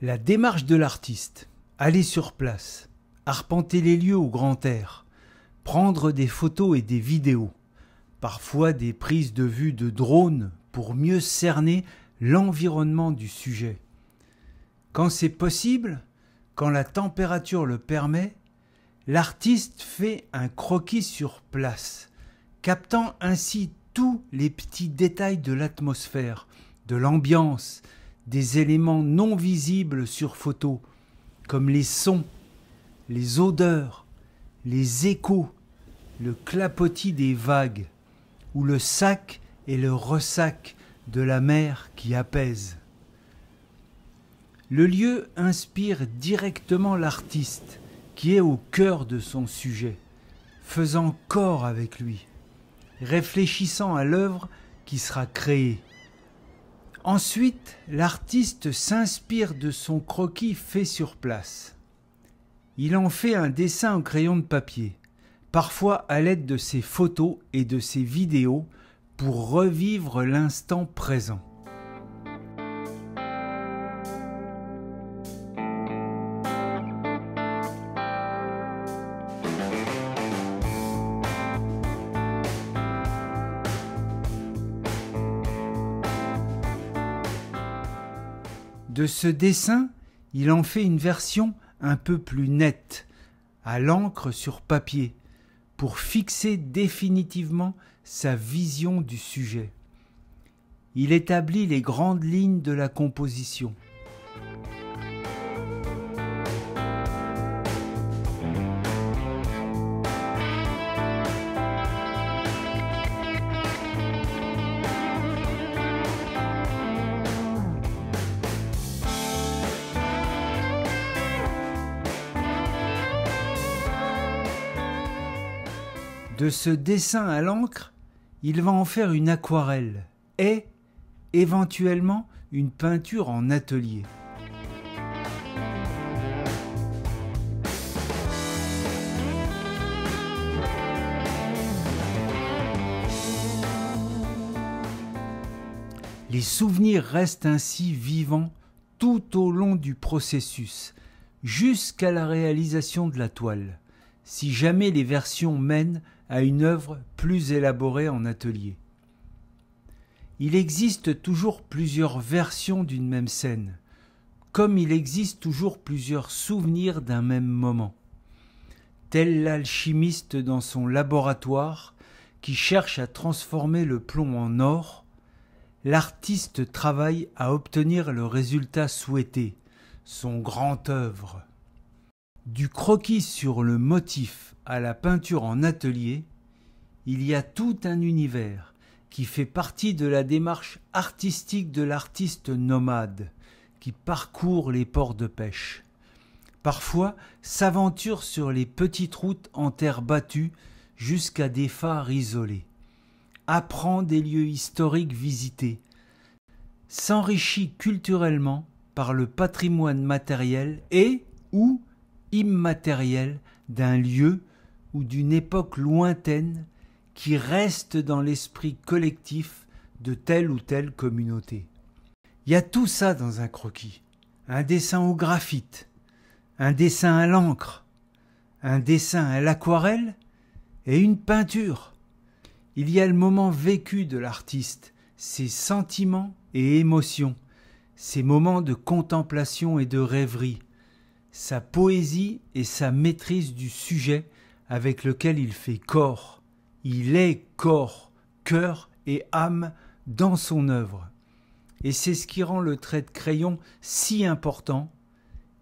La démarche de l'artiste, aller sur place, arpenter les lieux au grand air, prendre des photos et des vidéos, parfois des prises de vue de drone pour mieux cerner l'environnement du sujet. Quand c'est possible, quand la température le permet, l'artiste fait un croquis sur place, captant ainsi tous les petits détails de l'atmosphère, de l'ambiance, des éléments non visibles sur photo, comme les sons, les odeurs, les échos, le clapotis des vagues, ou le sac et le ressac de la mer qui apaise. Le lieu inspire directement l'artiste, qui est au cœur de son sujet, faisant corps avec lui, réfléchissant à l'œuvre qui sera créée. Ensuite, l'artiste s'inspire de son croquis fait sur place. Il en fait un dessin au crayon de papier, parfois à l'aide de ses photos et de ses vidéos pour revivre l'instant présent. De ce dessin, il en fait une version un peu plus nette, à l'encre sur papier, pour fixer définitivement sa vision du sujet. Il établit les grandes lignes de la composition. De ce dessin à l'encre, il va en faire une aquarelle et, éventuellement, une peinture en atelier. Les souvenirs restent ainsi vivants tout au long du processus, jusqu'à la réalisation de la toile, si jamais les versions mènent à une œuvre plus élaborée en atelier. Il existe toujours plusieurs versions d'une même scène, comme il existe toujours plusieurs souvenirs d'un même moment. Tel l'alchimiste dans son laboratoire qui cherche à transformer le plomb en or, l'artiste travaille à obtenir le résultat souhaité, son grand œuvre. Du croquis sur le motif à la peinture en atelier, il y a tout un univers qui fait partie de la démarche artistique de l'artiste nomade qui parcourt les ports de pêche. Parfois s'aventure sur les petites routes en terre battue jusqu'à des phares isolés, apprend des lieux historiques visités, s'enrichit culturellement par le patrimoine matériel et ou immatériel d'un lieu ou d'une époque lointaine qui reste dans l'esprit collectif de telle ou telle communauté. Il y a tout ça dans un croquis. Un dessin au graphite, un dessin à l'encre, un dessin à l'aquarelle et une peinture. Il y a le moment vécu de l'artiste, ses sentiments et émotions, ses moments de contemplation et de rêverie, sa poésie et sa maîtrise du sujet avec lequel il fait corps. Il est corps, cœur et âme dans son œuvre. Et c'est ce qui rend le trait de crayon si important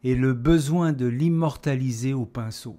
et le besoin de l'immortaliser au pinceau.